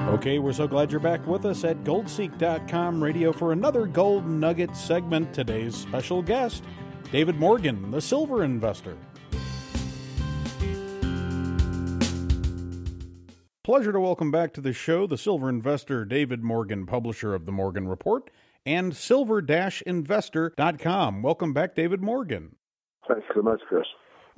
Okay, we're so glad you're back with us at goldseek.com radio for another Gold Nugget segment. Today's special guest, David Morgan, the silver investor. Pleasure to welcome back to the show the silver investor, David Morgan, publisher of the Morgan Report and silver-investor.com. Welcome back, David Morgan. Thanks so much, Chris.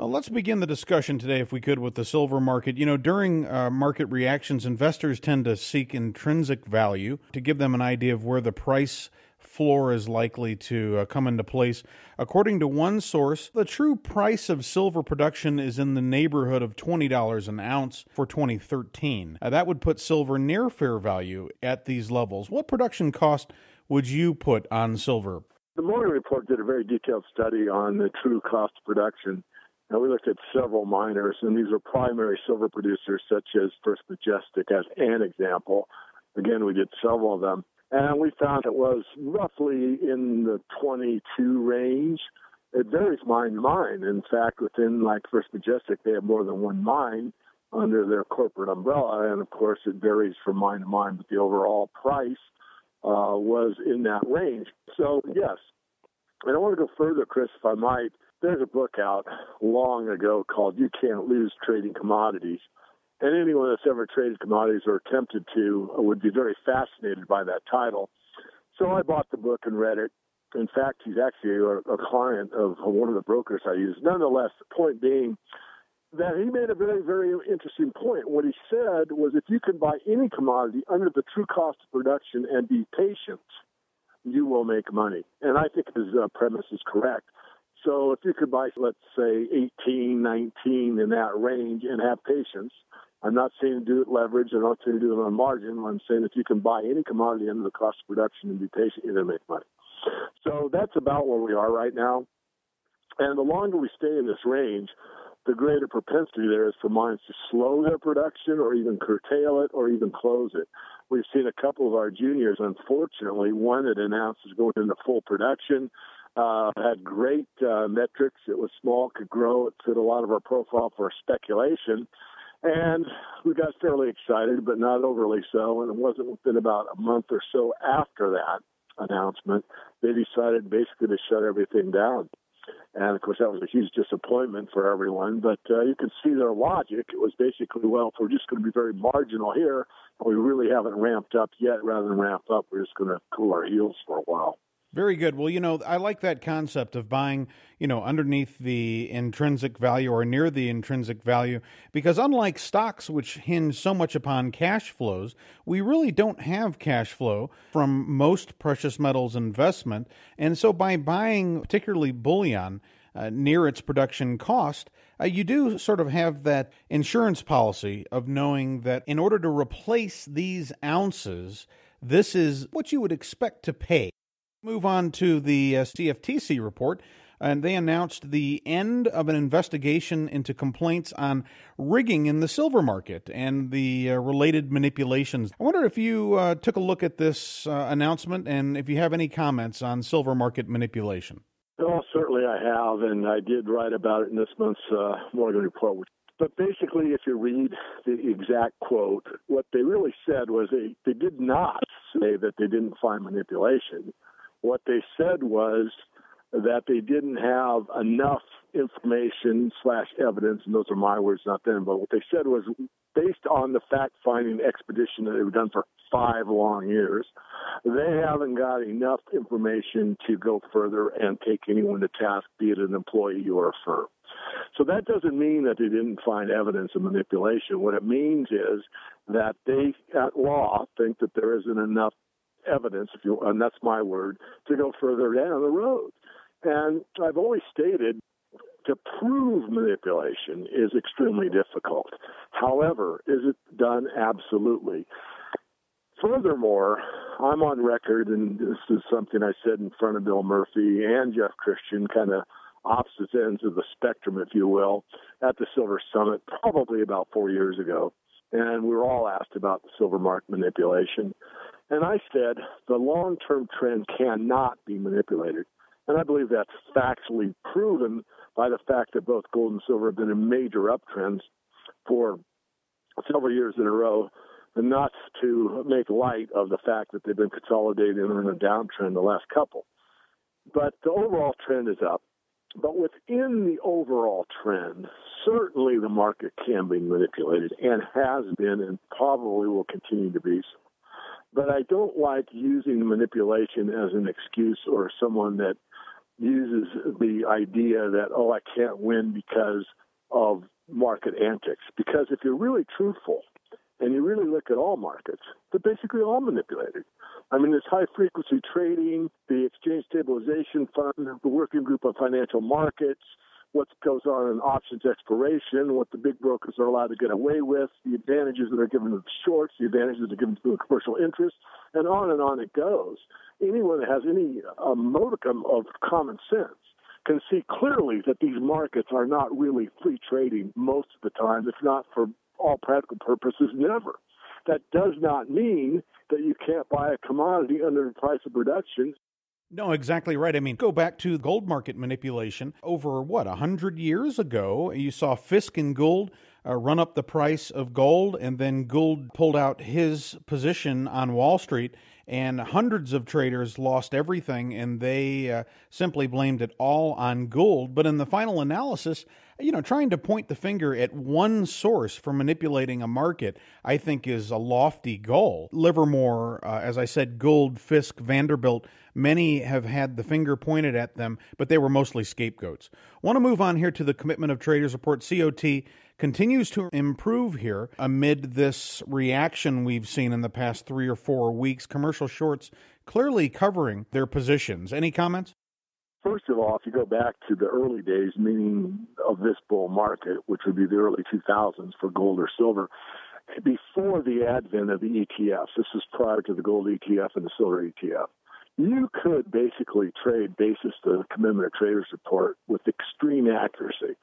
Let's begin the discussion today, if we could, with the silver market. You know, during market reactions, investors tend to seek intrinsic value to give them an idea of where the price floor is likely to come into place. According to one source, the true price of silver production is in the neighborhood of $20 an ounce for 2013. That would put silver near fair value at these levels. What production cost would you put on silver? The Morgan Report did a very detailed study on the true cost of production. Now, we looked at several miners, and these are primary silver producers, such as First Majestic as an example. Again, we did several of them. And we found it was roughly in the 22 range. It varies mine to mine. In fact, within like First Majestic, they have more than one mine under their corporate umbrella. And of course, it varies from mine to mine, but the overall price was in that range. So, yes. And I want to go further, Chris, if I might. There's a book out long ago called You Can't Lose Trading Commodities. And anyone that's ever traded commodities or attempted to would be very fascinated by that title. So I bought the book and read it. In fact, he's actually a client of one of the brokers I use. Nonetheless, the point being that he made a very, very interesting point. What he said was if you can buy any commodity under the true cost of production and be patient, you will make money. And I think his premise is correct. So if you could buy, let's say, 18, 19 in that range and have patience, I'm not saying do it leverage. I'm not saying do it on margin. I'm saying if you can buy any commodity under the cost of production and be patient, you're going to make money. So that's about where we are right now. And the longer we stay in this range, the greater propensity there is for mines to slow their production or even curtail it or even close it. We've seen a couple of our juniors, unfortunately, one that announced is going into full production, had great metrics. It was small, could grow. It fit a lot of our profile for speculation. And we got fairly excited, but not overly so. And it wasn't within about a month or so after that announcement, they decided basically to shut everything down. And, of course, that was a huge disappointment for everyone. But you can see their logic. It was basically, well, if we're just going to be very marginal here, and we really haven't ramped up yet, rather than ramp up, we're just going to cool our heels for a while. Very good. Well, you know, I like that concept of buying, you know, underneath the intrinsic value or near the intrinsic value, because unlike stocks, which hinge so much upon cash flows, we really don't have cash flow from most precious metals investment. And so by buying particularly bullion near its production cost, you do sort of have that insurance policy of knowing that in order to replace these ounces, this is what you would expect to pay. Move on to the CFTC report, and they announced the end of an investigation into complaints on rigging in the silver market and the related manipulations. I wonder if you took a look at this announcement and if you have any comments on silver market manipulation. Well, certainly I have, and I did write about it in this month's Morgan Report. But basically, if you read the exact quote, what they really said was they did not say that they didn't find manipulation. What they said was that they didn't have enough information / evidence, and those are my words, not them, but what they said was based on the fact-finding expedition that they've done for 5 long years, they haven't got enough information to go further and take anyone to task, be it an employee or a firm. So that doesn't mean that they didn't find evidence of manipulation. What it means is that they, at law, think that there isn't enough evidence, and that's my word, to go further down the road. And I've always stated to prove manipulation is extremely difficult. However, is it done? Absolutely. Furthermore, I'm on record, and this is something I said in front of Bill Murphy and Jeff Christian, kind of opposite ends of the spectrum, if you will, at the Silver Summit probably about 4 years ago. And we were all asked about the silver market manipulation. And I said the long-term trend cannot be manipulated. And I believe that's factually proven by the fact that both gold and silver have been in major uptrends for several years in a row. not to make light of the fact that they've been consolidating in a downtrend the last couple. But the overall trend is up. But within the overall trend, certainly the market can be manipulated and has been and probably will continue to be so. But I don't like using manipulation as an excuse or someone that uses the idea that, oh, I can't win because of market antics. Because if you're really truthful and you really look at all markets, they're basically all manipulated. I mean, it's high-frequency trading, the Exchange Stabilization Fund, the Working Group on Financial Markets, what goes on in options expiration, what the big brokers are allowed to get away with, the advantages that are given to the shorts, the advantages that are given to the commercial interest, and on it goes. Anyone that has any modicum of common sense can see clearly that these markets are not really free trading most of the time, if not for all practical purposes, never. That does not mean that you can't buy a commodity under the price of production. No, exactly right. I mean, go back to gold market manipulation. Over, 100 years ago, you saw Fisk and Gould run up the price of gold, and then Gould pulled out his position on Wall Street, and hundreds of traders lost everything, and they simply blamed it all on Gould. But in the final analysis, trying to point the finger at one source for manipulating a market, I think is a lofty goal. Livermore, as I said, Gould, Fisk, Vanderbilt, many have had the finger pointed at them, but they were mostly scapegoats. Want to move on here to the Commitment of Traders report. COT continues to improve here amid this reaction we've seen in the past 3 or 4 weeks. Commercial shorts clearly covering their positions. Any comments? First of all, if you go back to the early days, meaning of this bull market, which would be the early 2000s for gold or silver, before the advent of the ETFs, this is prior to the gold ETF and the silver ETF, you could basically trade basis the Commitment of Traders report with extreme accuracy.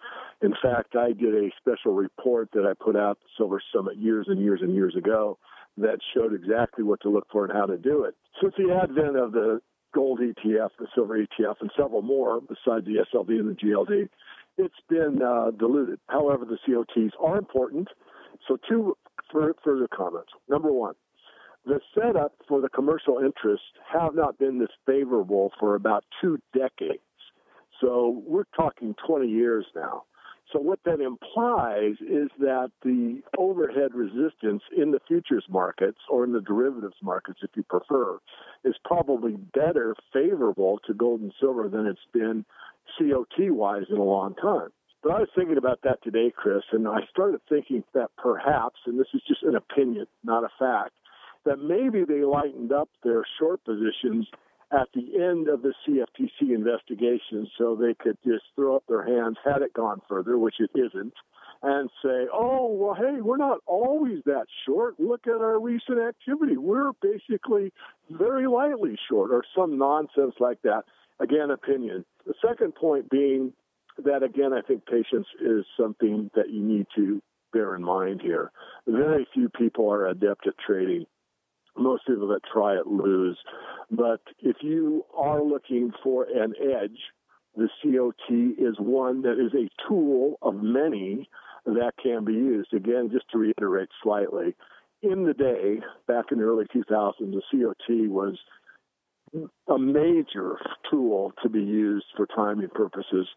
In fact, I did a special report that I put out at the Silver Summit years and years and years ago that showed exactly what to look for and how to do it. Since the advent of the gold ETF, the silver ETF, and several more besides the SLV and the GLD, it's been diluted. However, the COTs are important. So 2 further comments. Number 1, the setup for the commercial interests have not been this favorable for about 2 decades. So we're talking 20 years now. So what that implies is that the overhead resistance in the futures markets or in the derivatives markets, if you prefer, is probably better favorable to gold and silver than it's been COT-wise in a long time. But I was thinking about that today, Chris, and I started thinking that perhaps, and this is just an opinion, not a fact, that maybe they lightened up their short positions at the end of the CFTC investigation so they could just throw up their hands, had it gone further, which it isn't, and say, oh, well, hey, we're not always that short. Look at our recent activity. We're basically very lightly short, or some nonsense like that. Again, opinion. The second point being that, again, I think patience is something that you need to bear in mind here. Very few people are adept at trading. Most people that try it lose. But if you are looking for an edge, the COT is one that is a tool of many that can be used. Again, just to reiterate slightly, in the day, back in the early 2000s, the COT was a major tool to be used for timing purposes.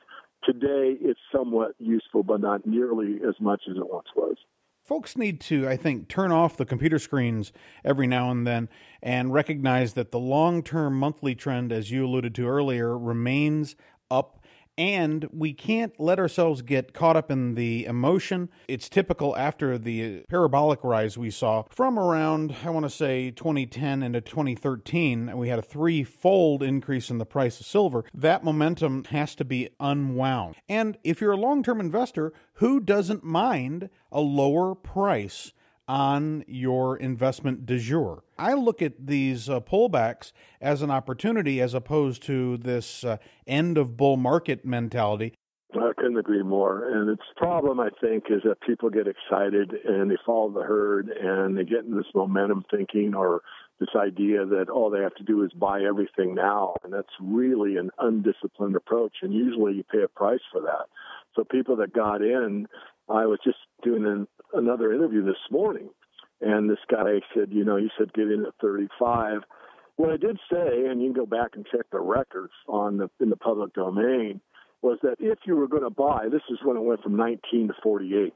Today, it's somewhat useful, but not nearly as much as it once was. Folks need to, I think, turn off the computer screens every now and then and recognize that the long-term monthly trend, as you alluded to earlier, remains up. And we can't let ourselves get caught up in the emotion. It's typical after the parabolic rise we saw from around, I want to say, 2010 into 2013. We had a 3-fold increase in the price of silver. That momentum has to be unwound. And if you're a long-term investor, who doesn't mind a lower price on your investment du jour? I look at these pullbacks as an opportunity as opposed to this end of bull market mentality. I couldn't agree more. And its problem, I think, is that people get excited and they follow the herd and they get in this momentum thinking or this idea that all they have to do is buy everything now. And that's really an undisciplined approach. And usually you pay a price for that. So people that got in, I was just doing another interview this morning, And this guy said, you said get in at 35. What I did say, and you can go back and check the records in the public domain, was that if you were going to buy, this is when it went from 19 to 48.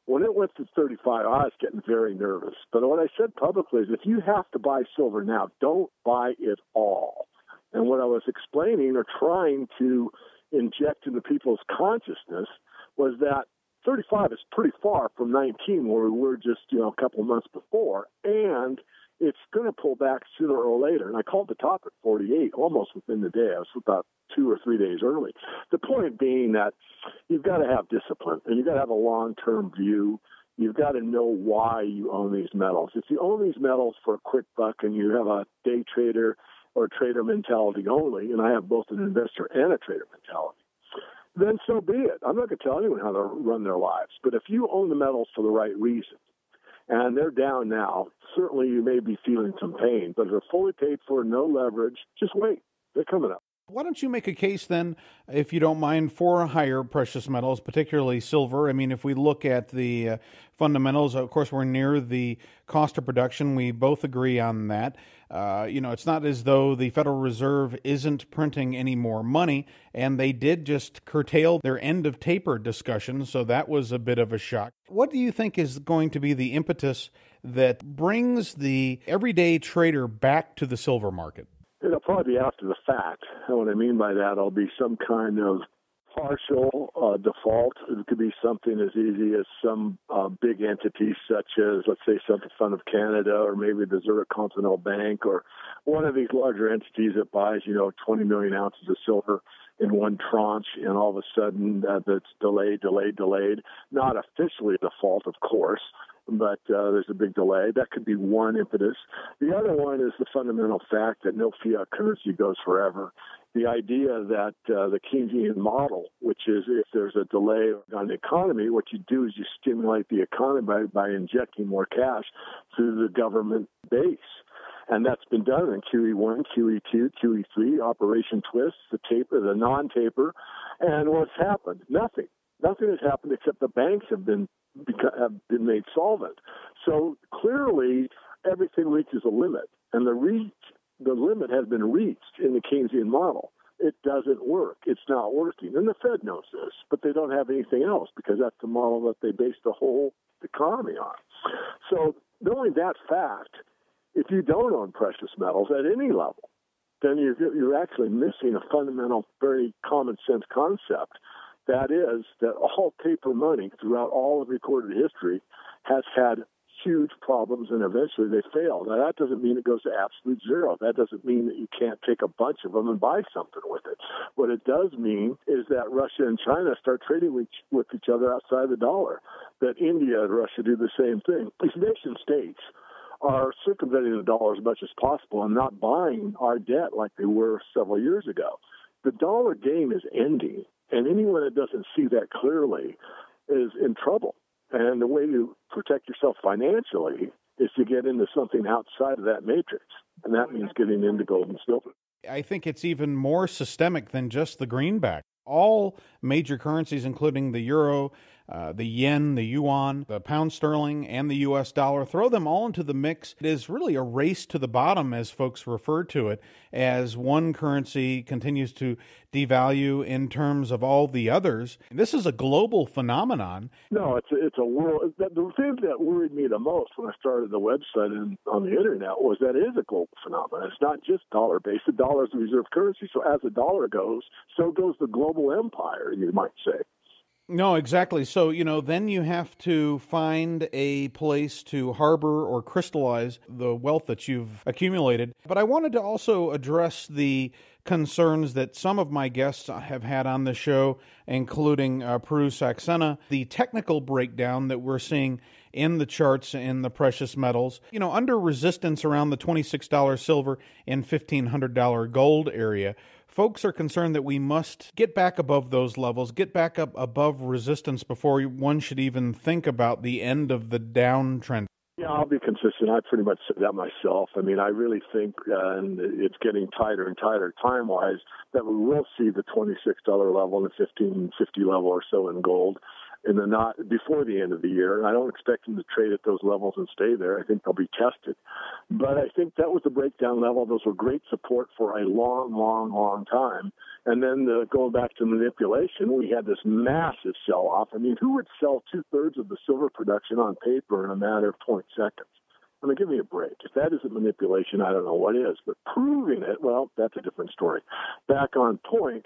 When it went to 35, I was getting very nervous. But what I said publicly is if you have to buy silver now, don't buy it all. And what I was explaining or trying to inject into people's consciousness was that 35 is pretty far from 19, where we were just, a couple of months before. And it's going to pull back sooner or later. And I called the top at 48 almost within the day. I was about 2 or 3 days early. The point being that you've got to have discipline and you've got to have a long-term view. You've got to know why you own these metals. If you own these metals for a quick buck and you have a day trader or trader mentality only, and I have both an investor and a trader mentality, then so be it. I'm not going to tell anyone how to run their lives. But if you own the metals for the right reason, and they're down now, certainly you may be feeling some pain, but if they're fully paid for, no leverage, just wait. They're coming up. Why don't you make a case then, if you don't mind, for higher precious metals, particularly silver? I mean, if we look at the fundamentals, of course, we're near the cost of production. We both agree on that. It's not as though the Federal Reserve isn't printing any more money, and they did just curtail their end of taper discussion, so that was a bit of a shock. What do you think is going to be the impetus that brings the everyday trader back to the silver market? It'll probably be after the fact. And what I mean by that, it'll be some kind of partial default. It could be something as easy as some big entity such as, let's say, Central Fund of Canada or maybe the Zurich Continental Bank or one of these larger entities that buys, 20 million ounces of silver in one tranche, and all of a sudden that's delayed. Not officially a default, of course, but there's a big delay. That could be one impetus. The other one is the fundamental fact that no fiat currency goes forever. The idea that the Keynesian model, which is if there's a delay on the economy, what you do is you stimulate the economy by injecting more cash through the government base. And that's been done in QE1, QE2, QE3, Operation Twist, the taper, the non-taper. And what's happened? Nothing. Nothing has happened except the banks have been made solvent. So clearly, everything reaches a limit, and the limit has been reached in the Keynesian model. It doesn't work. It's not working. And the Fed knows this, but they don't have anything else because that's the model that they base the whole economy on. So knowing that fact, if you don't own precious metals at any level, then you're actually missing a fundamental, very common sense concept. That is that all paper money throughout all of recorded history has had huge problems, and eventually they fail. Now, that doesn't mean it goes to absolute zero. That doesn't mean that you can't take a bunch of them and buy something with it. What it does mean is that Russia and China start trading with each other outside the dollar, that India and Russia do the same thing. These nation states are circumventing the dollar as much as possible and not buying our debt like they were several years ago. The dollar game is ending, and anyone that doesn't see that clearly is in trouble. And the way to protect yourself financially is to get into something outside of that matrix, and that means getting into gold and silver. I think it's even more systemic than just the greenback. All major currencies, including the euro, the yen, the yuan, the pound sterling, and the U.S. dollar, throw them all into the mix. It is really a race to the bottom, as folks refer to it, as one currency continues to devalue in terms of all the others. This is a global phenomenon. No, it's a world. The thing that worried me the most when I started the website and on the internet was that it is a global phenomenon. It's not just dollar-based. The dollar is the reserve currency, so as the dollar goes, so goes the global empire, you might say. No, exactly. So, then you have to find a place to harbor or crystallize the wealth that you've accumulated. But I wanted to also address the concerns that some of my guests have had on the show, including Peru Saxena, the technical breakdown that we're seeing in the charts in the precious metals, under resistance around the $26 silver and $1,500 gold area. Folks are concerned that we must get back above those levels, get back up above resistance before one should even think about the end of the downtrend. Yeah, I'll be consistent. I pretty much said that myself. I mean, I really think, and it's getting tighter and tighter time-wise, that we will see the $26 level and the $1,550 level or so in gold. in the not before the end of the year. And I don't expect them to trade at those levels and stay there. I think they'll be tested. But I think that was the breakdown level. Those were great support for a long, long, long time. And then going back to manipulation, we had this massive sell-off. I mean, who would sell 2/3 of the silver production on paper in a matter of 0.0 seconds? I mean, give me a break. If that isn't manipulation, I don't know what is. But proving it, well, that's a different story. Back on point,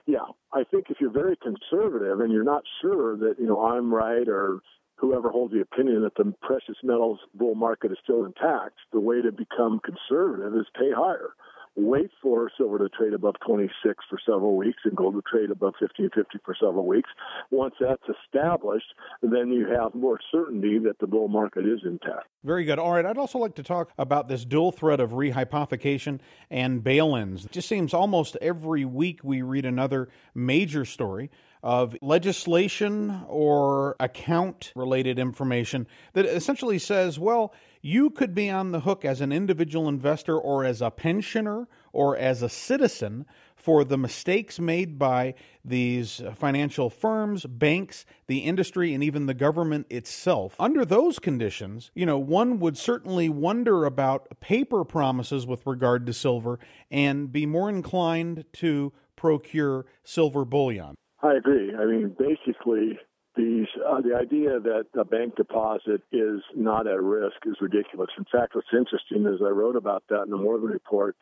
yeah, I think if you're very conservative and you're not sure that, I'm right or whoever holds the opinion that the precious metals bull market is still intact, the way to become conservative is pay higher. Wait for silver to trade above 26 for several weeks and gold to trade above 1550 for several weeks. Once that's established, then you have more certainty that the bull market is intact. Very good. All right, I'd also like to talk about this dual threat of rehypothecation and bail-ins. It just seems almost every week we read another major story of legislation or account-related information that essentially says, well, you could be on the hook as an individual investor or as a pensioner or as a citizen for the mistakes made by these financial firms, banks, the industry, and even the government itself. Under those conditions, one would certainly wonder about paper promises with regard to silver and be more inclined to procure silver bullion. I agree. I mean, basically, the idea that a bank deposit is not at risk is ridiculous. In fact, what's interesting is I wrote about that in the Morgan Report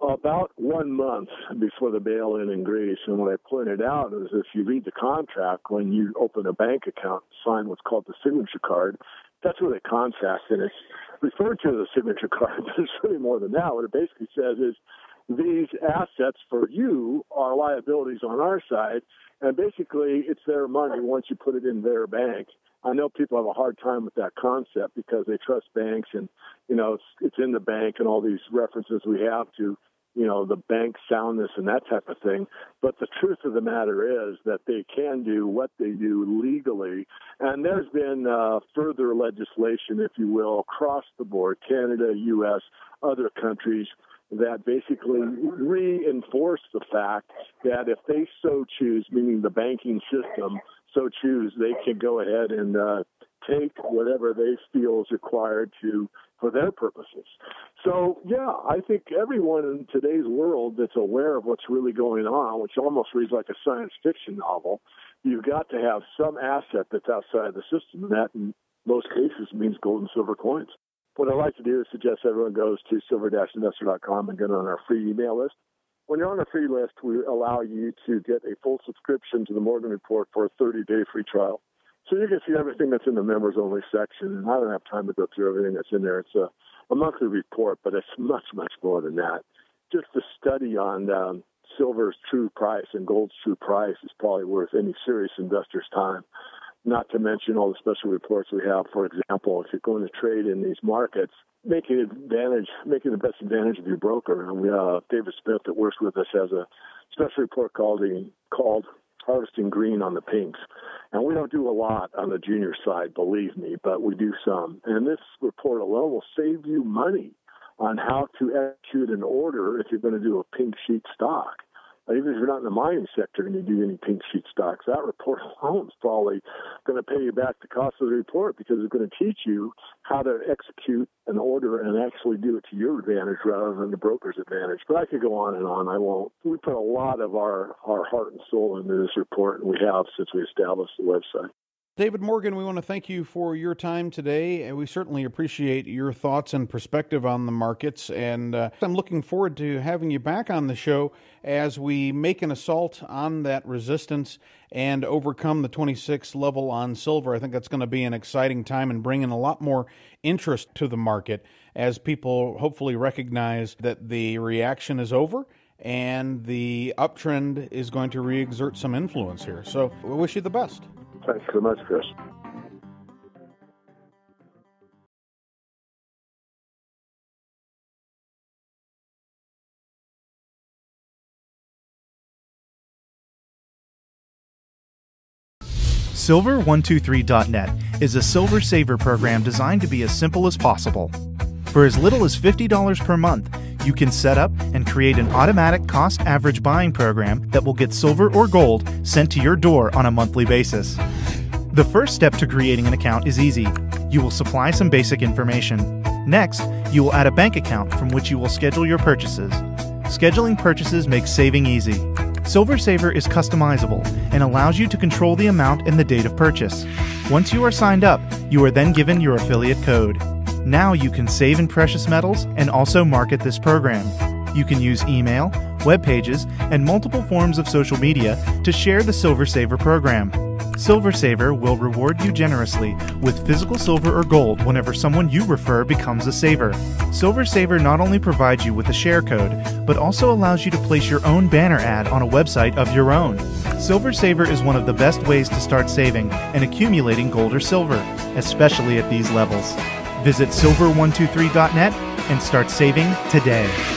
about 1 month before the bail-in Greece. And what I pointed out is if you read the contract, when you open a bank account, sign what's called the signature card, that's where the contract, and it's referred to as a signature card, but it's really more than that. What it basically says is these assets for you are liabilities on our side, and basically it's their money once you put it in their bank. I know people have a hard time with that concept because they trust banks and, it's in the bank and all these references we have to, the bank soundness and that type of thing. But the truth of the matter is that they can do what they do legally. And there's been further legislation, if you will, across the board, Canada, U.S., other countries, that basically reinforce the fact that if they so choose, meaning the banking system so choose, they can go ahead and take whatever they feel is required for their purposes. So, yeah, I think everyone in today's world that's aware of what's really going on, which almost reads like a science fiction novel, you've got to have some asset that's outside the system, and that in most cases means gold and silver coins. What I'd like to do is suggest everyone goes to silver-investor.com and get on our free email list. When you're on our free list, we allow you to get a full subscription to the Morgan Report for a 30-day free trial. So you can see everything that's in the members-only section, and I don't have time to go through everything that's in there. It's a monthly report, but it's much, much more than that. Just the study on silver's true price and gold's true price is probably worth any serious investor's time. Not to mention all the special reports we have. For example, if you're going to trade in these markets, making the best advantage of your broker. And David Smith that works with us has a special report called Harvesting Green on the Pinks. And we don't do a lot on the junior side, believe me, but we do some. And this report alone will save you money on how to execute an order if you're going to do a pink sheet stock. Even if you're not in the mining sector and you do any pink sheet stocks, that report alone is probably going to pay you back the cost of the report because it's going to teach you how to execute an order and actually do it to your advantage rather than the broker's advantage. But I could go on and on. I won't. We put a lot of our heart and soul into this report, and we have since we established the website. David Morgan, we want to thank you for your time today, and we certainly appreciate your thoughts and perspective on the markets, and I'm looking forward to having you back on the show as we make an assault on that resistance and overcome the 26 level on silver. I think that's going to be an exciting time and bring in a lot more interest to the market as people hopefully recognize that the reaction is over and the uptrend is going to re-exert some influence here. So we wish you the best. Thanks so much, Chris. Silver123.net is a silver saver program designed to be as simple as possible. For as little as $50 per month, you can set up and create an automatic cost average buying program that will get silver or gold sent to your door on a monthly basis. The first step to creating an account is easy. You will supply some basic information. Next, you will add a bank account from which you will schedule your purchases. Scheduling purchases makes saving easy. SilverSaver is customizable and allows you to control the amount and the date of purchase. Once you are signed up, you are then given your affiliate code. Now you can save in precious metals and also market this program. You can use email, web pages, and multiple forms of social media to share the SilverSaver program. SilverSaver will reward you generously with physical silver or gold whenever someone you refer becomes a saver. SilverSaver not only provides you with a share code, but also allows you to place your own banner ad on a website of your own. SilverSaver is one of the best ways to start saving and accumulating gold or silver, especially at these levels. Visit silver123.net and start saving today.